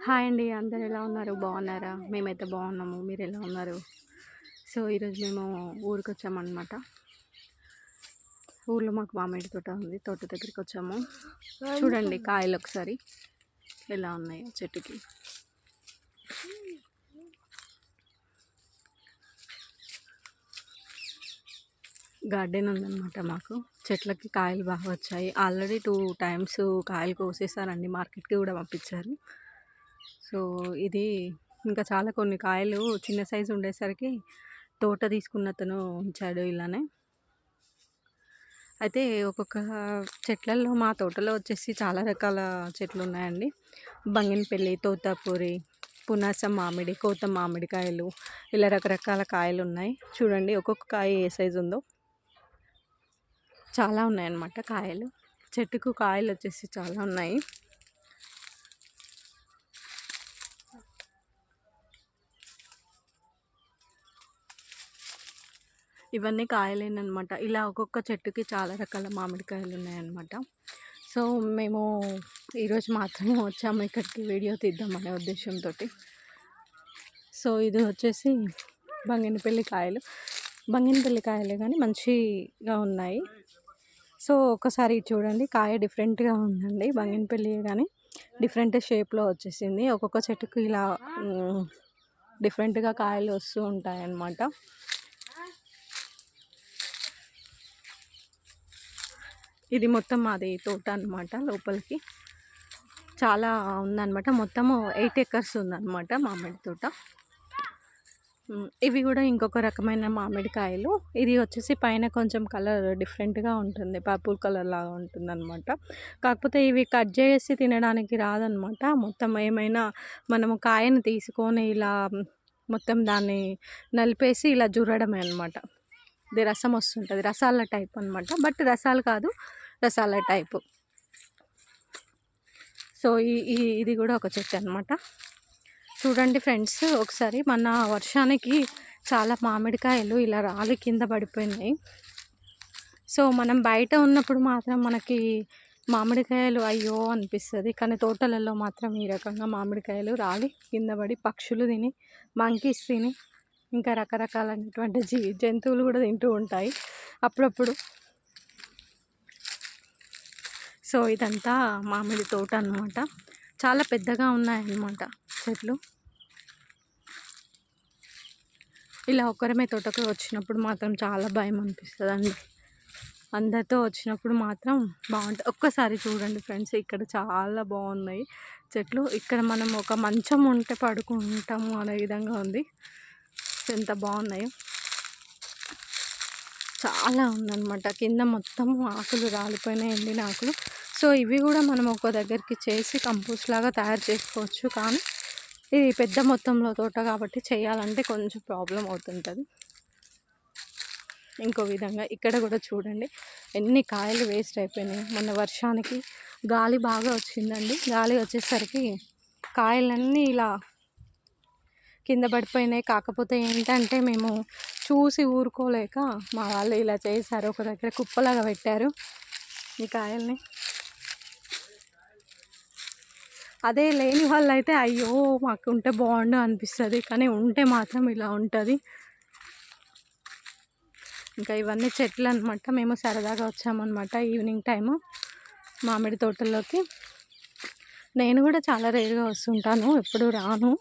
Hi అండి. అందరూ ఎలా ఉన్నారు? బాగున్నారా? మేమైతే బాగున్నాము. మీరు ఎలా ఉన్నారు? సో ఈరోజు మేము ఊరికొచ్చామన్నమాట. ఊర్లో మాకు మామిడి తోట ఉంది. తోట దగ్గరికి వచ్చాము. చూడండి కాయలు ఒకసారి ఎలా ఉన్నాయో చెట్టుకి. గార్డెన్ ఉందన్నమాట మాకు. చెట్లకి కాయలు బాగా వచ్చాయి. ఆల్రెడీ 2 టైమ్స్ కాయలు కోసేసారండి. మార్కెట్కి కూడా పంపించారు. సో ఇది ఇంకా చాలా కొన్ని కాయలు చిన్న సైజు ఉండేసరికి తోట తీసుకున్నతను ఉంచాడు ఇలానే. అయితే ఒక్కొక్క చెట్లల్లో మా తోటలో వచ్చేసి చాలా రకాల చెట్లు ఉన్నాయండి. బంగినపల్లి, తోతాపూరి, పునాస మామిడి, కోత మామిడికాయలు, ఇలా రకరకాల కాయలు ఉన్నాయి. చూడండి ఒక్కొక్క కాయ ఏ సైజు ఉందో. చాలా ఉన్నాయన్నమాట కాయలు. చెట్టుకు కాయలు వచ్చేసి చాలా ఉన్నాయి. ఇవన్నీ కాయలేనమాట. ఇలా ఒక్కొక్క చెట్టుకి చాలా రకాల మామిడికాయలు ఉన్నాయన్నమాట. సో మేము ఈరోజు మాత్రమే వచ్చాము ఇక్కడికి వీడియో తీద్దామనే ఉద్దేశంతో. సో ఇది వచ్చేసి బంగినపల్లి కాయలు. బంగినపల్లి కాయలే కానీ మంచిగా ఉన్నాయి. సో ఒకసారి చూడండి, కాయ డిఫరెంట్గా ఉందండి. బంగినపల్లి కానీ డిఫరెంట్ షేప్లో వచ్చేసింది. ఒక్కొక్క చెట్టుకు ఇలా డిఫరెంట్గా కాయలు వస్తూ ఉంటాయి అన్నమాట. ఇది మొత్తం మాది తోట అనమాట. లోపలికి చాలా ఉందన్నమాట. మొత్తము 8 ఎకర్స్ ఉందన్నమాట మామిడి తోట. ఇవి కూడా ఇంకొక రకమైన మామిడికాయలు. ఇది వచ్చేసి పైన కొంచెం కలర్ డిఫరెంట్గా ఉంటుంది, పర్పుల్ కలర్ లాగా ఉంటుంది అనమాట. కాకపోతే ఇవి కట్ చేసి తినడానికి రాదనమాట. మొత్తం ఏమైనా మనము కాయను తీసుకొని ఇలా మొత్తం దాన్ని నలిపేసి ఇలా జుర్రడమే అనమాట. ఇది రసం వస్తుంటుంది, రసాల టైప్ అనమాట. బట్ రసాలు కాదు, రసాల టైపు. సో ఇది కూడా ఒక చెట్టు అనమాట. చూడండి ఫ్రెండ్స్, ఒకసారి మన వర్షానికి చాలా మామిడికాయలు ఇలా రాలి కింద పడిపోయినాయి. సో మనం బయట ఉన్నప్పుడు మాత్రం మనకి మామిడికాయలు అయ్యో అనిపిస్తుంది. కానీ తోటలలో మాత్రం ఈ రకంగా మామిడికాయలు రాలి కింద పడి పక్షులు తిని, మంకీస్ తిని, ఇంకా రకరకాలైనటువంటి జంతువులు కూడా తింటూ ఉంటాయి అప్పుడప్పుడు. సో ఇదంతా మామిడి తోట అన్నమాట. చాలా పెద్దగా ఉన్నాయన్నమాట చెట్లు. ఇలా ఒక్కరమే తోటకు వచ్చినప్పుడు మాత్రం చాలా భయం అనిపిస్తుంది అండి. అందరితో వచ్చినప్పుడు మాత్రం బాగుంటుంది. ఒక్కసారి చూడండి ఫ్రెండ్స్, ఇక్కడ చాలా బాగున్నాయి చెట్లు. ఇక్కడ మనం ఒక మంచం ఉంటే పడుకుంటాము అనే విధంగా ఉంది. ఎంత బాగున్నాయో. చాలా ఉందన్నమాట. కింద మొత్తం ఆకులు రాలిపోయినాయి, ఎండిన ఆకులు. సో ఇవి కూడా మనం ఒక దగ్గరికి చేసి కంపోస్ట్ లాగా తయారు చేసుకోవచ్చు. కానీ ఇది పెద్ద మొత్తంలో తోట కాబట్టి చేయాలంటే కొంచెం ప్రాబ్లం అవుతుంటుంది. ఇంకో విధంగా ఇక్కడ కూడా చూడండి ఎన్ని కాయలు వేస్ట్ అయిపోయినాయి. మొన్న వర్షానికి గాలి బాగా వచ్చిందండి. గాలి వచ్చేసరికి కాయలన్నీ ఇలా కింద పడిపోయినాయి. కాకపోతే ఏంటంటే మేము చూసి ఊరుకోలేక మా వాళ్ళు ఇలా చేశారు, ఒక దగ్గర కుప్పలాగా పెట్టారు ఈ కాయల్ని. అదే లేని వాళ్ళు అయితే అయ్యో మాకు ఉంటే బాగుండు అనిపిస్తుంది. కానీ ఉంటే మాత్రం ఇలా ఉంటుంది. ఇంకా ఇవన్నీ చెట్లు అనమాట. మేము సరదాగా వచ్చామన్నమాట ఈవినింగ్ టైము మామిడి తోటల్లోకి. నేను కూడా చాలా రేరుగా వస్తుంటాను, ఎప్పుడు రాను.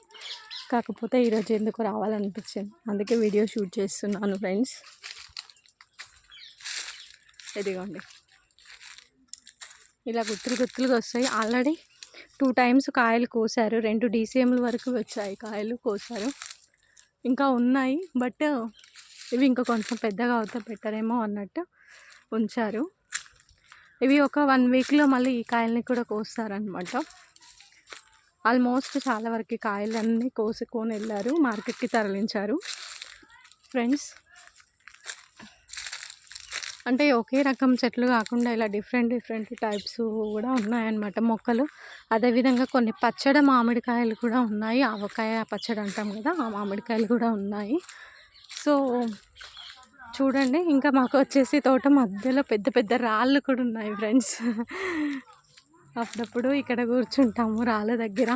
కాకపోతే ఈరోజు ఎందుకు రావాలనిపించింది, అందుకే వీడియో షూట్ చేస్తున్నాను ఫ్రెండ్స్. ఇదిగోండి ఇలా గుత్తులుగా వస్తాయి. ఆల్రెడీ 2 టైమ్స్ కాయలు కోసారు. 2 DCMల వరకు వచ్చాయి కాయలు, కోసారు. ఇంకా ఉన్నాయి, బట్ ఇవి ఇంకా కొంచెం పెద్దగా అవుతా బెటరేమో అన్నట్టు ఉంచారు. ఇవి ఒక 1 వీక్లో మళ్ళీ ఈ కాయల్ని కూడా కోస్తారనమాట. ఆల్మోస్ట్ చాలా వరకు కాయలన్నీ కోసుకొని వెళ్ళారు, మార్కెట్కి తరలించారు ఫ్రెండ్స్. అంటే ఒకే రకం చెట్లు కాకుండా ఇలా డిఫరెంట్ టైప్స్ కూడా ఉన్నాయన్నమాట మొక్కలు. అదేవిధంగా కొన్ని పచ్చడి మామిడికాయలు కూడా ఉన్నాయి. ఆవకాయ పచ్చడి అంటాం కదా, ఆ మామిడికాయలు కూడా ఉన్నాయి. సో చూడండి, ఇంకా మాకు వచ్చేసి తోట మధ్యలో పెద్ద రాళ్ళు కూడా ఉన్నాయి ఫ్రెండ్స్. అప్పుడప్పుడు ఇక్కడ కూర్చుంటాము రాళ్ళ దగ్గర.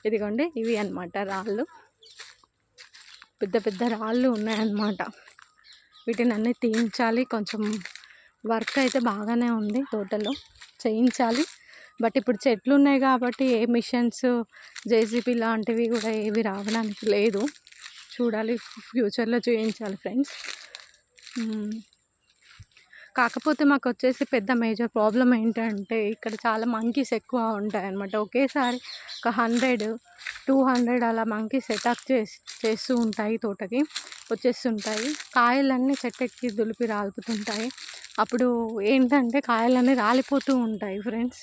ఇదిగోండి ఇవి అన్నమాట రాళ్ళు, పెద్ద పెద్ద రాళ్ళు ఉన్నాయన్నమాట. వీటిని అన్నీ తీయించాలి. కొంచెం వర్క్ అయితే బాగానే ఉంది తోటలో, చేయించాలి. బట్ ఇప్పుడు చెట్లు ఉన్నాయి కాబట్టి ఏ మిషన్స్, జేసీబీ లాంటివి కూడా ఏవి రావడానికి లేదు. చూడాలి, ఫ్యూచర్లో చేయించాలి ఫ్రెండ్స్. కాకపోతే మాకు వచ్చేసి పెద్ద మేజర్ ప్రాబ్లం ఏంటంటే ఇక్కడ చాలా మంకీస్ ఎక్కువ ఉంటాయి అన్నమాట. ఒకేసారి ఒక 100-200 అలా మంకీస్ అటాక్ చేస్తూ ఉంటాయి, తోటకి వచ్చేస్తుంటాయి. కాయలన్నీ చెట్టెక్కి దులిపి రాలుపుతుంటాయి. అప్పుడు ఏంటంటే కాయలన్నీ రాలిపోతూ ఉంటాయి ఫ్రెండ్స్.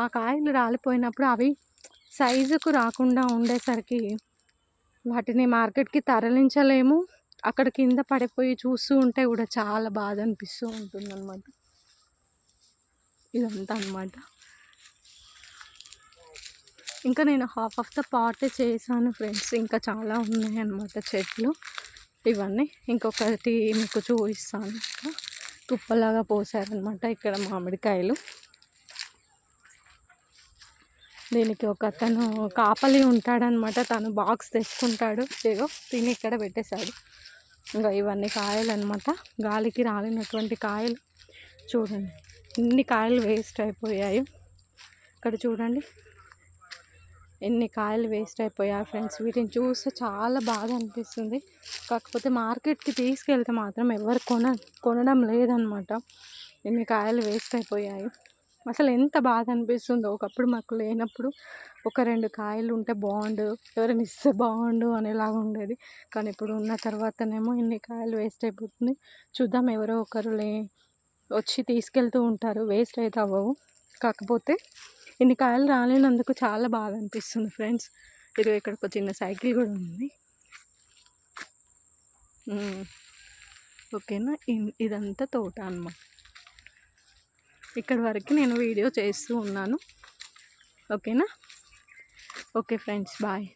ఆ కాయలు రాలిపోయినప్పుడు అవి సైజుకు రాకుండా ఉండేసరికి వాటిని మార్కెట్కి తరలించలేము. అక్కడ కింద పడిపోయి చూస్తూ ఉంటే కూడా చాలా బాధ అనిపిస్తూ ఉంటుందన్నమాట. ఇదంతా అన్నమాట. ఇంకా నేను హాఫ్ ఆఫ్ ద పార్ట్ చేశాను ఫ్రెండ్స్. ఇంకా చాలా ఉన్నాయి అన్నమాట చెట్లు ఇవన్నీ. ఇంకొకటి మీకు చూపిస్తాను. కుప్పలాగా పోసారనమాట ఇక్కడ మామిడికాయలు. దీనికి ఒక అతను కాపలి ఉంటాడనమాట. తను బాక్స్ తెచ్చుకుంటాడు. ఏదో తిని ఇక్కడ పెట్టేశాడు. ఇంకా ఇవన్నీ కాయలు అనమాట, గాలికి రాలినటువంటి కాయలు. చూడండి ఎన్ని కాయలు వేస్ట్ అయిపోయాయి. ఇక్కడ చూడండి ఎన్ని కాయలు వేస్ట్ అయిపోయాయి ఫ్రెండ్స్. వీటిని చూస్తే చాలా బాగా అనిపిస్తుంది. కాకపోతే మార్కెట్కి తీసుకెళ్తే మాత్రం ఎవరు కొనడం లేదనమాట. ఎన్ని కాయలు వేస్ట్ అయిపోయాయి. అసలు ఎంత బాధ అనిపిస్తుందో. ఒకప్పుడు మాకు లేనప్పుడు 1-2 కాయలు ఉంటే బాగుండు, ఎవరైనా ఇస్తే బాగుండు అనేలాగా ఉండేది. కానీ ఇప్పుడు ఉన్న తర్వాతనేమో ఇన్ని కాయలు వేస్ట్ అయిపోతుంది. చూద్దాం, ఎవరో ఒకరు వచ్చి తీసుకెళ్తూ ఉంటారు, వేస్ట్ అయితే అవ్వవు. కాకపోతే ఇన్ని కాయలు రాలేనందుకు చాలా బాధ అనిపిస్తుంది ఫ్రెండ్స్. ఇది ఇక్కడ ఒక చిన్న సైకిల్ కూడా ఉంది. ఓకేనా, ఇదంతా తోట అన్నమాట. ఇక్కడి వరకు నేను వీడియో చేస్తూ ఉన్నాను. ఓకేనా, ఓకే ఫ్రెండ్స్, బాయ్.